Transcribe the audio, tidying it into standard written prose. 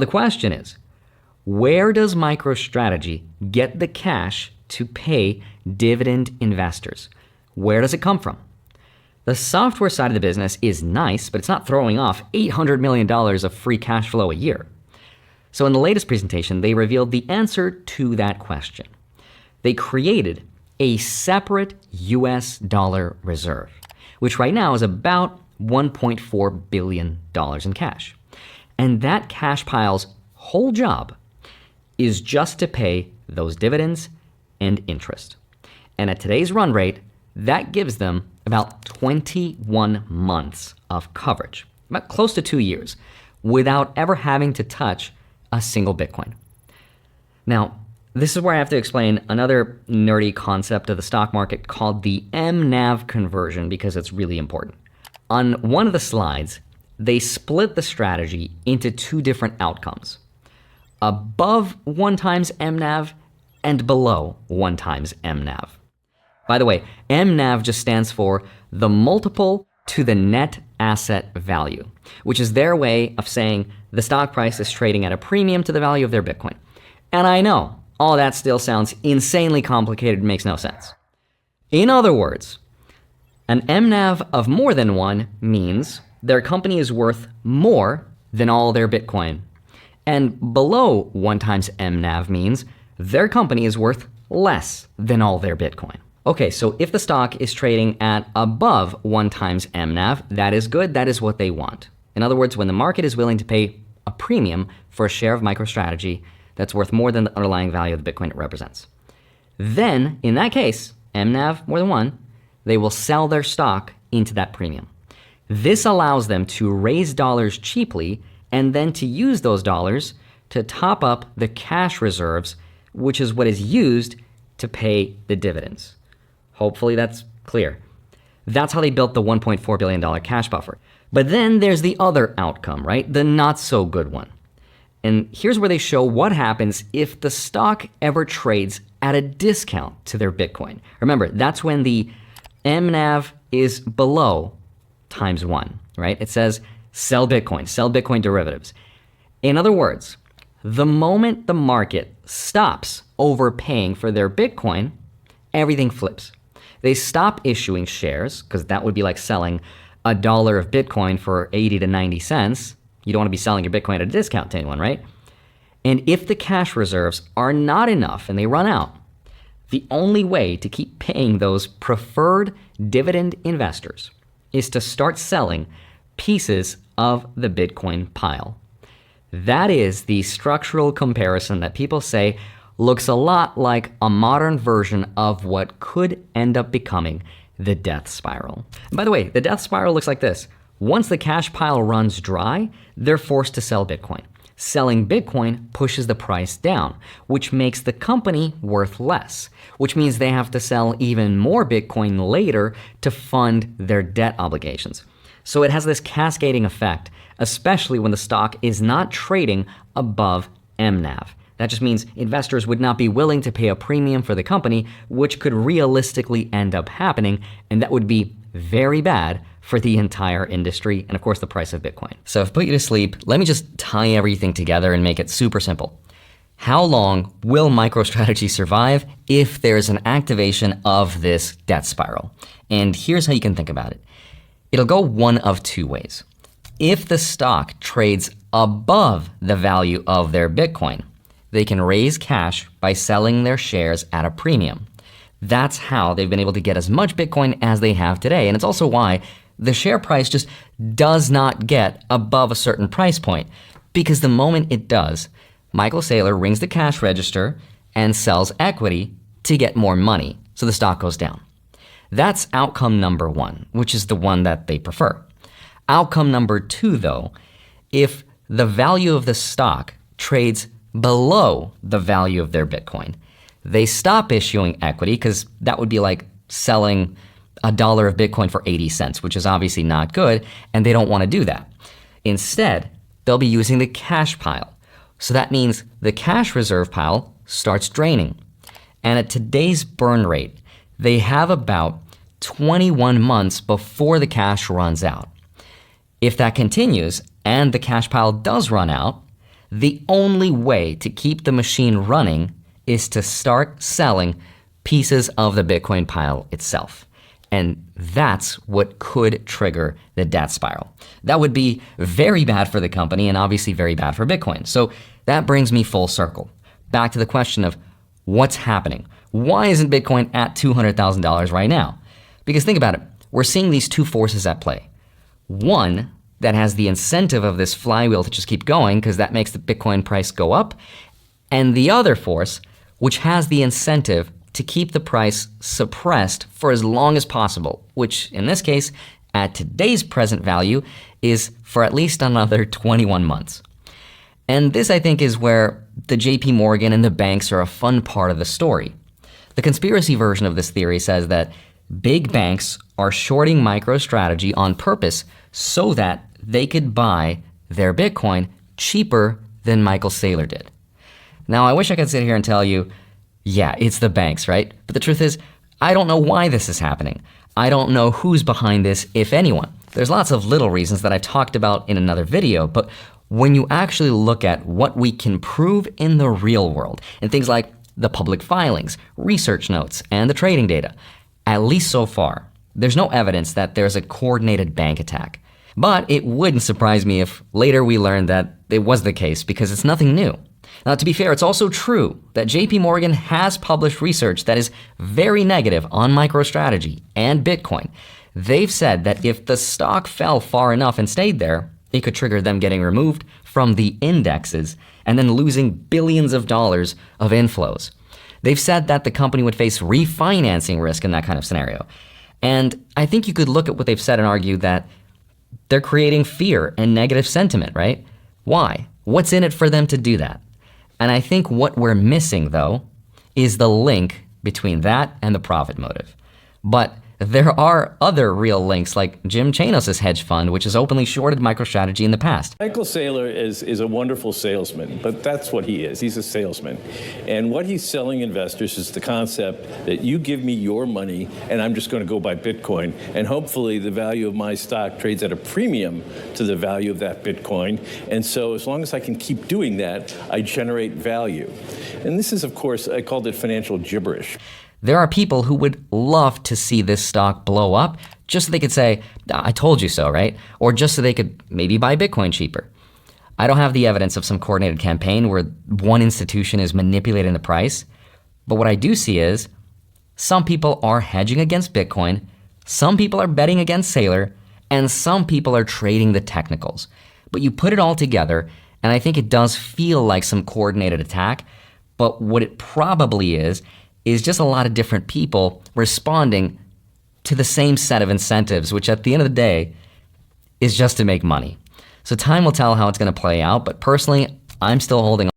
The question is, where does MicroStrategy get the cash to pay dividend investors? Where does it come from? The software side of the business is nice, but it's not throwing off $800 million of free cash flow a year. So in the latest presentation, they revealed the answer to that question. They created a separate US dollar reserve, which right now is about $1.4 billion in cash. And that cash pile's whole job is just to pay those dividends and interest. And at today's run rate, that gives them about 21 months of coverage, about close to 2 years, without ever having to touch a single Bitcoin. Now, this is where I have to explain another nerdy concept of the stock market called the MNAV conversion, because it's really important. On one of the slides, they split the strategy into 2 different outcomes: above 1 times MNAV and below 1 times MNAV. By the way, MNAV just stands for the multiple to the net asset value, which is their way of saying the stock price is trading at a premium to the value of their Bitcoin. And I know, all that still sounds insanely complicated and makes no sense. In other words, an MNAV of more than 1 means their company is worth more than all their Bitcoin. And below 1 times MNAV means their company is worth less than all their Bitcoin. Okay, so if the stock is trading at above 1 times MNAV, that is good, that is what they want. In other words, when the market is willing to pay a premium for a share of MicroStrategy that's worth more than the underlying value of the Bitcoin it represents. Then, in that case, MNAV more than 1, they will sell their stock into that premium. This allows them to raise dollars cheaply and then to use those dollars to top up the cash reserves, which is what is used to pay the dividends. Hopefully that's clear. That's how they built the $1.4 billion cash buffer. But then there's the other outcome, right? The not so good one. And here's where they show what happens if the stock ever trades at a discount to their Bitcoin. Remember, that's when the MNAV is below times 1, right? It says sell Bitcoin derivatives. In other words, the moment the market stops overpaying for their Bitcoin, everything flips. They stop issuing shares, because that would be like selling $1 of Bitcoin for 80 to 90 cents. You don't want to be selling your Bitcoin at a discount to anyone, right? And if the cash reserves are not enough and they run out, the only way to keep paying those preferred dividend investors is to start selling pieces of the Bitcoin pile. That is the structural comparison that people say looks a lot like a modern version of what could end up becoming the death spiral. And by the way, the death spiral looks like this. Once the cash pile runs dry, they're forced to sell Bitcoin. Selling Bitcoin pushes the price down, which makes the company worth less, which means they have to sell even more Bitcoin later to fund their debt obligations. So it has this cascading effect, especially when the stock is not trading above MNAV. That just means investors would not be willing to pay a premium for the company, which could realistically end up happening, and that would be very bad for the entire industry and, of course, the price of Bitcoin. So if I put you to sleep, let me just tie everything together and make it super simple. How long will MicroStrategy survive if there's an activation of this death spiral? And here's how you can think about it. It'll go one of 2 ways. If the stock trades above the value of their Bitcoin, they can raise cash by selling their shares at a premium. That's how they've been able to get as much Bitcoin as they have today. And it's also why the share price just does not get above a certain price point, because the moment it does, Michael Saylor rings the cash register and sells equity to get more money, so the stock goes down. That's outcome number 1, which is the one that they prefer. Outcome number 2, though, if the value of the stock trades below the value of their Bitcoin, they stop issuing equity, because that would be like selling $1 of Bitcoin for 80 cents, which is obviously not good, and they don't want to do that. Instead, they'll be using the cash pile. So that means the cash reserve pile starts draining. And at today's burn rate, they have about 21 months before the cash runs out. If that continues and the cash pile does run out, the only way to keep the machine running is to start selling pieces of the Bitcoin pile itself. And that's what could trigger the death spiral. That would be very bad for the company and obviously very bad for Bitcoin. So that brings me full circle back to the question of what's happening. Why isn't Bitcoin at $200,000 right now? Because think about it. We're seeing these two forces at play. One that has the incentive of this flywheel to just keep going because that makes the Bitcoin price go up. And the other force, which has the incentive to keep the price suppressed for as long as possible, which in this case, at today's present value, is for at least another 21 months. And this, I think, is where the JP Morgan and the banks are a fun part of the story. The conspiracy version of this theory says that big banks are shorting MicroStrategy on purpose so that they could buy their Bitcoin cheaper than Michael Saylor did. Now, I wish I could sit here and tell you, yeah, it's the banks, right? But the truth is, I don't know why this is happening. I don't know who's behind this, if anyone. There's lots of little reasons that I've talked about in another video, but when you actually look at what we can prove in the real world, and things like the public filings, research notes, and the trading data, at least so far, there's no evidence that there's a coordinated bank attack. But it wouldn't surprise me if later we learned that it was the case because it's nothing new. Now, to be fair, it's also true that JP Morgan has published research that is very negative on MicroStrategy and Bitcoin. They've said that if the stock fell far enough and stayed there, it could trigger them getting removed from the indexes and then losing billions of dollars of inflows. They've said that the company would face refinancing risk in that kind of scenario. And I think you could look at what they've said and argue that they're creating fear and negative sentiment, right? Why? What's in it for them to do that? And I think what we're missing, though, is the link between that and the profit motive. But there are other real links, like Jim Chanos' hedge fund, which has openly shorted MicroStrategy in the past. Michael Saylor is a wonderful salesman, but that's what he is. He's a salesman. And what he's selling investors is the concept that you give me your money and I'm just going to go buy Bitcoin. And hopefully the value of my stock trades at a premium to the value of that Bitcoin. And so as long as I can keep doing that, I generate value. And this is, of course, I called it financial gibberish. There are people who would love to see this stock blow up just so they could say, I told you so, right? Or just so they could maybe buy Bitcoin cheaper. I don't have the evidence of some coordinated campaign where one institution is manipulating the price. But what I do see is some people are hedging against Bitcoin, some people are betting against Saylor, and some people are trading the technicals. But you put it all together, and I think it does feel like some coordinated attack. But what it probably is just a lot of different people responding to the same set of incentives, which at the end of the day is just to make money. So time will tell how it's going to play out, but personally, I'm still holding